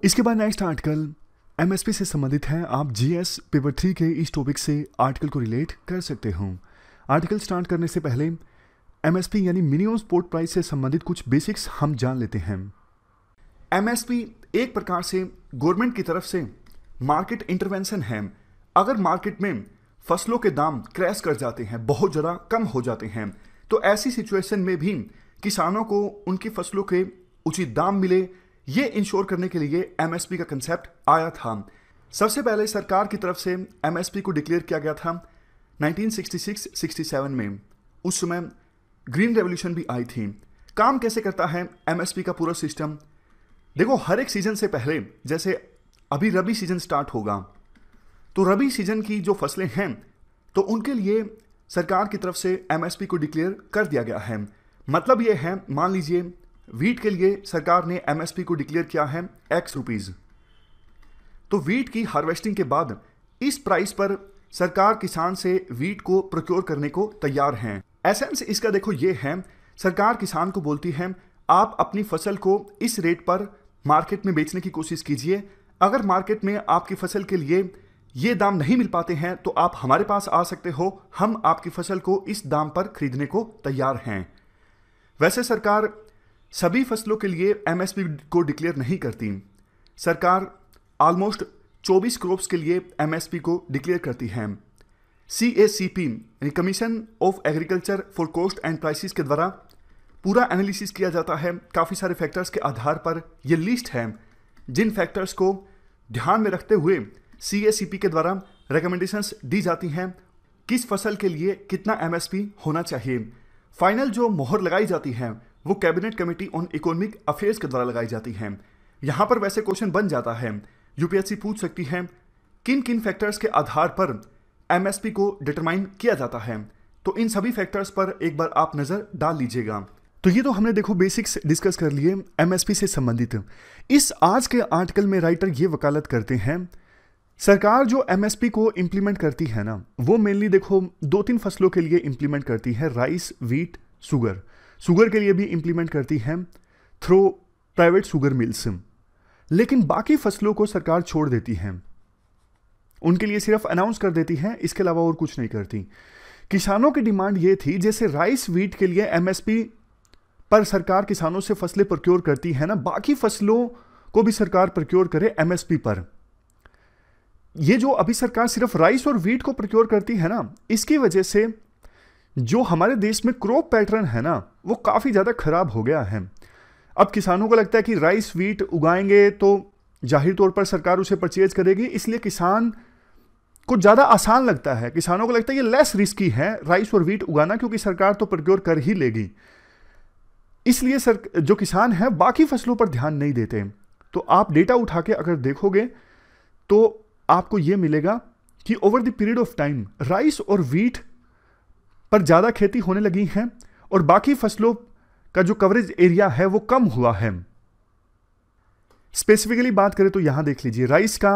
इसके बाद next article MSP से संबंधित है। आप जीएस पेपर 3 के इस टॉपिक से आर्टिकल को रिलेट कर सकते हो। आर्टिकल स्टार्ट करने से पहले एमएसपी यानी मिनिमम सपोर्ट प्राइस से संबंधित कुछ बेसिक्स हम जान लेते हैं। एमएसपी एक प्रकार से गवर्नमेंट की तरफ से मार्केट इंटरवेंशन है। अगर मार्केट में फसलों के दाम क्रैश कर जाते हैं, बहुत ज़्यादा कम हो जाते हैं, तो ऐसी सिचुएशन में भी किसानों को उनकी फसलों के उचित दाम मिले, ये इंश्योर करने के लिए एमएसपी का कंसेप्ट आया था। सबसे पहले सरकार की तरफ से एमएसपी को डिक्लेयर किया गया था 1966-67 में। उस समय ग्रीन रेवोल्यूशन भी आई थी। काम कैसे करता है एमएसपी का पूरा सिस्टम? देखो, हर एक सीजन से पहले, जैसे अभी रबी सीजन स्टार्ट होगा, तो रबी सीजन की जो फसलें हैं तो उनके लिए सरकार की तरफ से एमएसपी को डिक्लेयर कर दिया गया है। मतलब ये है, मान लीजिए वीट के लिए सरकार ने एमएसपी को डिक्लेयर किया है X रुपीज, तो वीट की हार्वेस्टिंग के बाद इस प्राइस पर सरकार किसान से वीट को प्रोक्योर करने को तैयार है। एसेंस इसका देखो ये है, सरकार किसान को बोलती है आप अपनी फसल को इस रेट पर मार्केट में बेचने की कोशिश कीजिए। अगर मार्केट में आपकी फसल के लिए ये दाम नहीं मिल पाते हैं तो आप हमारे पास आ सकते हो, हम आपकी फसल को इस दाम पर खरीदने को तैयार हैं। वैसे सरकार सभी फसलों के लिए एमएसपी को डिक्लेयर नहीं करती। सरकार ऑलमोस्ट 24 क्रॉप्स के लिए एमएसपी को डिक्लेयर करती है। CACP यानी commission of agriculture for cost and prices के द्वारा पूरा एनालिसिस किया जाता है। काफ़ी सारे फैक्टर्स के आधार पर यह लिस्ट है, जिन फैक्टर्स को ध्यान में रखते हुए CACP के द्वारा रिकमेंडेशंस दी जाती हैं किस फसल के लिए कितना एमएसपी होना चाहिए। फाइनल जो मोहर लगाई जाती है वो cabinet committee on economic affairs के द्वारा लगाई जाती है। यहाँ पर वैसे क्वेश्चन बन जाता है, यूपीएससी पूछ सकती है किन किन फैक्टर्स के आधार पर एमएसपी को डिटरमाइन किया जाता है, तो इन सभी फैक्टर्स पर एक बार आप नज़र डाल लीजिएगा। तो ये तो हमने देखो बेसिक्स डिस्कस कर लिए एमएसपी से संबंधित। इस आज के आर्टिकल में राइटर ये वकालत करते हैं सरकार जो एमएसपी को इम्प्लीमेंट करती है ना, वो मेनली देखो 2-3 फसलों के लिए इम्प्लीमेंट करती है, राइस, वीट, शुगर के लिए भी इम्प्लीमेंट करती है थ्रू प्राइवेट शुगर मिल्स। लेकिन बाकी फसलों को सरकार छोड़ देती है, उनके लिए सिर्फ अनाउंस कर देती है, इसके अलावा और कुछ नहीं करती। किसानों की डिमांड ये थी, जैसे राइस, वीट के लिए एमएसपी पर सरकार किसानों से फसलें प्रोक्योर करती है ना, बाकी फसलों को भी सरकार प्रोक्योर करे एमएसपी पर। ये जो अभी सरकार सिर्फ राइस और वीट को प्रोक्योर करती है ना, इसकी वजह से जो हमारे देश में क्रॉप पैटर्न है ना, वो काफ़ी ज़्यादा खराब हो गया है। अब किसानों को लगता है कि राइस वीट उगाएंगे तो जाहिर तौर पर सरकार उसे परचेज करेगी, इसलिए किसान को ज़्यादा आसान लगता है। किसानों को लगता है ये लेस रिस्की है राइस और वीट उगाना, क्योंकि सरकार तो प्रोक्योर कर ही लेगी। इसलिए जो किसान है बाकी फसलों पर ध्यान नहीं देते। तो आप डेटा उठा के अगर देखोगे तो आपको यह मिलेगा कि over the period of time rice और वीट पर ज़्यादा खेती होने लगी है और बाकी फसलों का जो कवरेज एरिया है वो कम हुआ है। स्पेसिफिकली बात करें तो यहां देख लीजिए, राइस का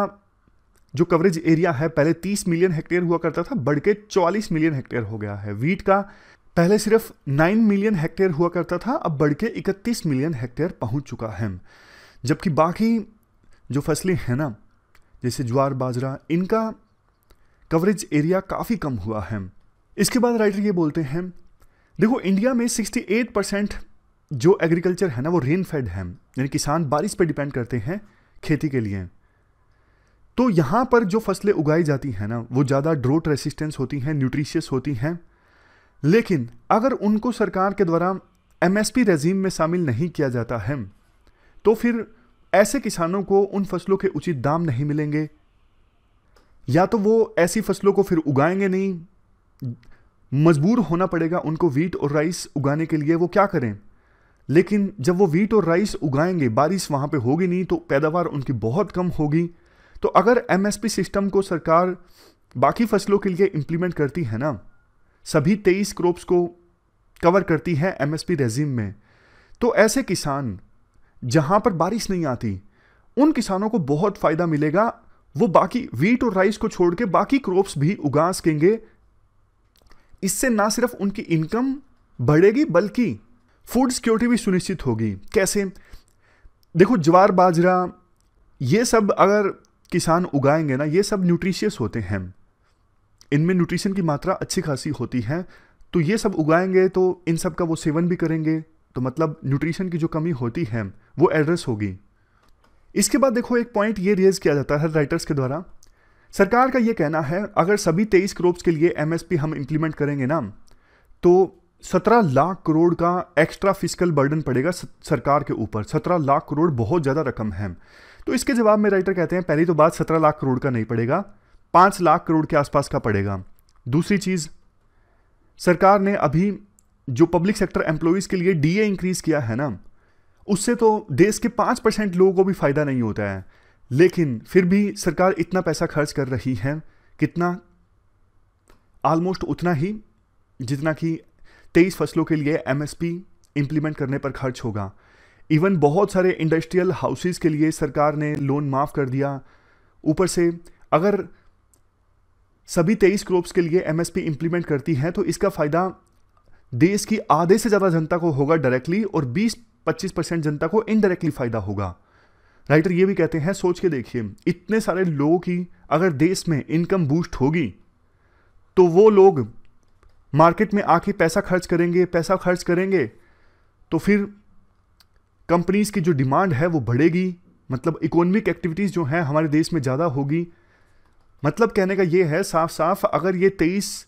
जो कवरेज एरिया है पहले 30 मिलियन हेक्टेयर हुआ करता था, बढ़ के 44 मिलियन हेक्टेयर हो गया है। वीट का पहले सिर्फ 9 मिलियन हेक्टेयर हुआ करता था, अब बढ़ के 31 मिलियन हेक्टेयर पहुंच चुका है। जबकि बाकी जो फसलें हैं ना, जैसे ज्वार, बाजरा, इनका कवरेज एरिया काफ़ी कम हुआ है। इसके बाद राइटर ये बोलते हैं, देखो इंडिया में 68% जो एग्रीकल्चर है ना वो रेन फेड है, यानी किसान बारिश पर डिपेंड करते हैं खेती के लिए। तो यहाँ पर जो फसलें उगाई जाती हैं ना वो ज़्यादा ड्रोट रेसिस्टेंस होती हैं, न्यूट्रिशियस होती हैं। लेकिन अगर उनको सरकार के द्वारा एमएसपी रेजीम में शामिल नहीं किया जाता है तो फिर ऐसे किसानों को उन फसलों के उचित दाम नहीं मिलेंगे, या तो वो ऐसी फसलों को फिर उगाएंगे नहीं, मजबूर होना पड़ेगा उनको वीट और राइस उगाने के लिए। वो क्या करें? लेकिन जब वो वीट और राइस उगाएंगे, बारिश वहाँ पे होगी नहीं तो पैदावार उनकी बहुत कम होगी। तो अगर एमएसपी सिस्टम को सरकार बाकी फसलों के लिए इम्प्लीमेंट करती है ना, सभी 23 क्रॉप्स को कवर करती है एमएसपी रेजिम में, तो ऐसे किसान जहाँ पर बारिश नहीं आती उन किसानों को बहुत फ़ायदा मिलेगा। वो बाकी वीट और राइस को छोड़ के बाकी क्रॉप्स भी उगा सकेंगे। इससे ना सिर्फ उनकी इनकम बढ़ेगी बल्कि फूड सिक्योरिटी भी सुनिश्चित होगी। कैसे? देखो, ज्वार, बाजरा ये सब अगर किसान उगाएंगे ना, ये सब न्यूट्रिशियस होते हैं, इनमें न्यूट्रिशन की मात्रा अच्छी खासी होती है, तो ये सब उगाएंगे तो इन सब का वो सेवन भी करेंगे, तो मतलब न्यूट्रिशन की जो कमी होती है वो एड्रेस होगी। इसके बाद देखो एक पॉइंट ये रेज किया जाता है राइटर्स के द्वारा, सरकार का ये कहना है अगर सभी 23 क्रॉप्स के लिए एमएसपी हम इंप्लीमेंट करेंगे ना, तो 17 लाख करोड़ का एक्स्ट्रा फिजिकल बर्डन पड़ेगा सरकार के ऊपर। 17 लाख करोड़ बहुत ज़्यादा रकम है। तो इसके जवाब में राइटर कहते हैं पहली तो बात 17 लाख करोड़ का नहीं पड़ेगा, 5 लाख करोड़ के आसपास का पड़ेगा। दूसरी चीज़, सरकार ने अभी जो पब्लिक सेक्टर एम्प्लॉयज़ के लिए डीए इंक्रीज किया है ना, उससे तो देश के 5% लोगों को भी फ़ायदा नहीं होता है, लेकिन फिर भी सरकार इतना पैसा खर्च कर रही है, कितना, ऑलमोस्ट उतना ही जितना कि 23 फसलों के लिए एमएसपी इंप्लीमेंट करने पर खर्च होगा। इवन बहुत सारे इंडस्ट्रियल हाउसेस के लिए सरकार ने लोन माफ़ कर दिया। ऊपर से अगर सभी 23 क्रॉप्स के लिए एमएसपी इंप्लीमेंट करती हैं तो इसका फ़ायदा देश की आधे से ज़्यादा जनता को होगा डायरेक्टली, और 20-25% जनता को इनडायरेक्टली फ़ायदा होगा। राइटर ये भी कहते हैं, सोच के देखिए, इतने सारे लोगों की अगर देश में इनकम बूस्ट होगी तो वो लोग मार्केट में आके पैसा खर्च करेंगे तो फिर कंपनीज की जो डिमांड है वो बढ़ेगी, मतलब इकोनॉमिक एक्टिविटीज़ जो हैं हमारे देश में ज़्यादा होगी। मतलब कहने का ये है साफ साफ, अगर ये 23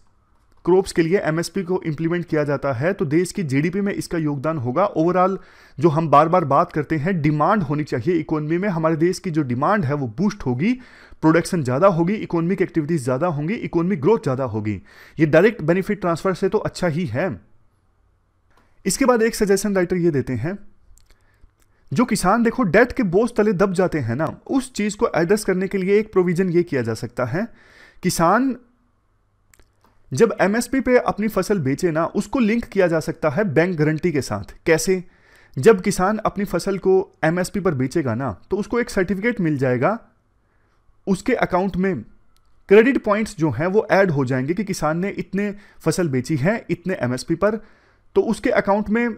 क्रॉप्स के लिए एमएसपी को इंप्लीमेंट किया जाता है तो देश की जीडीपी में इसका योगदान होगा। ओवरऑल जो हम बार बार बात करते हैं, डिमांड होनी चाहिए इकोनॉमी में, हमारे देश की जो डिमांड है वो बूस्ट होगी, प्रोडक्शन ज़्यादा होगी, इकोनॉमिक एक्टिविटीज़ ज़्यादा होंगी, इकोनॉमिक ग्रोथ ज़्यादा होगी। ये डायरेक्ट बेनिफिट ट्रांसफर से तो अच्छा ही है। इसके बाद एक सजेशन राइटर ये देते हैं, जो किसान देखो डेट के बोझ तले दब जाते हैं ना, उस चीज़ को एड्रेस करने के लिए एक प्रोविजन ये किया जा सकता है, किसान जब एमएसपी पे अपनी फसल बेचे ना, उसको लिंक किया जा सकता है बैंक गारंटी के साथ। कैसे? जब किसान अपनी फसल को एमएसपी पर बेचेगा ना, तो उसको एक सर्टिफिकेट मिल जाएगा, उसके अकाउंट में क्रेडिट पॉइंट्स जो हैं वो ऐड हो जाएंगे कि किसान ने इतने फसल बेची है इतने एमएसपी पर, तो उसके अकाउंट में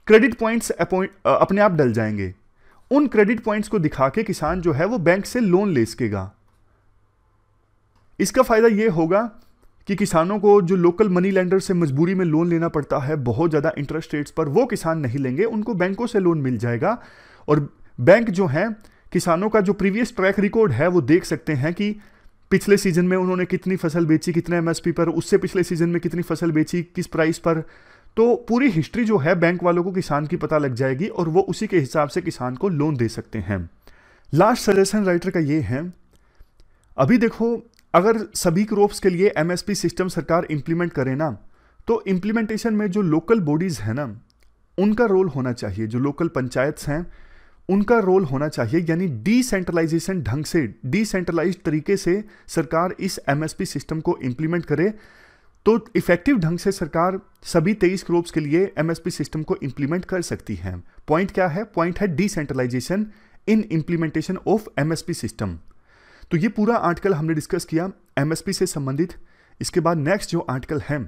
क्रेडिट पॉइंट्स अपने आप डल जाएंगे। उन क्रेडिट पॉइंट्स को दिखा के किसान जो है वो बैंक से लोन ले सकेगा। इसका फायदा ये होगा कि किसानों को जो लोकल मनी लेंडर से मजबूरी में लोन लेना पड़ता है बहुत ज़्यादा इंटरेस्ट रेट्स पर, वो किसान नहीं लेंगे, उनको बैंकों से लोन मिल जाएगा। और बैंक जो है किसानों का जो प्रीवियस ट्रैक रिकॉर्ड है वो देख सकते हैं कि पिछले सीजन में उन्होंने कितनी फसल बेची, कितने एमएसपी पर, उससे पिछले सीजन में कितनी फसल बेची, किस प्राइस पर, तो पूरी हिस्ट्री जो है बैंक वालों को किसान की पता लग जाएगी और वो उसी के हिसाब से किसान को लोन दे सकते हैं। लास्ट सजेशन राइटर का ये है, अभी देखो अगर सभी क्रॉप्स के लिए एमएसपी सिस्टम सरकार इंप्लीमेंट करे ना, तो इंप्लीमेंटेशन में जो लोकल बॉडीज़ हैं ना, उनका रोल होना चाहिए, जो लोकल पंचायत्स हैं उनका रोल होना चाहिए, यानी डिसेंट्रलाइजेशन ढंग से, डिसेंट्रलाइज्ड तरीके से सरकार इस एमएसपी सिस्टम को इंप्लीमेंट करे, तो इफेक्टिव ढंग से सरकार सभी 23 क्रॉप्स के लिए एमएसपी सिस्टम को इंप्लीमेंट कर सकती है। पॉइंट क्या है? पॉइंट है decentralization in implementation of MSP system. तो ये पूरा आर्टिकल हमने डिस्कस किया एमएसपी से संबंधित। इसके बाद नेक्स्ट जो आर्टिकल है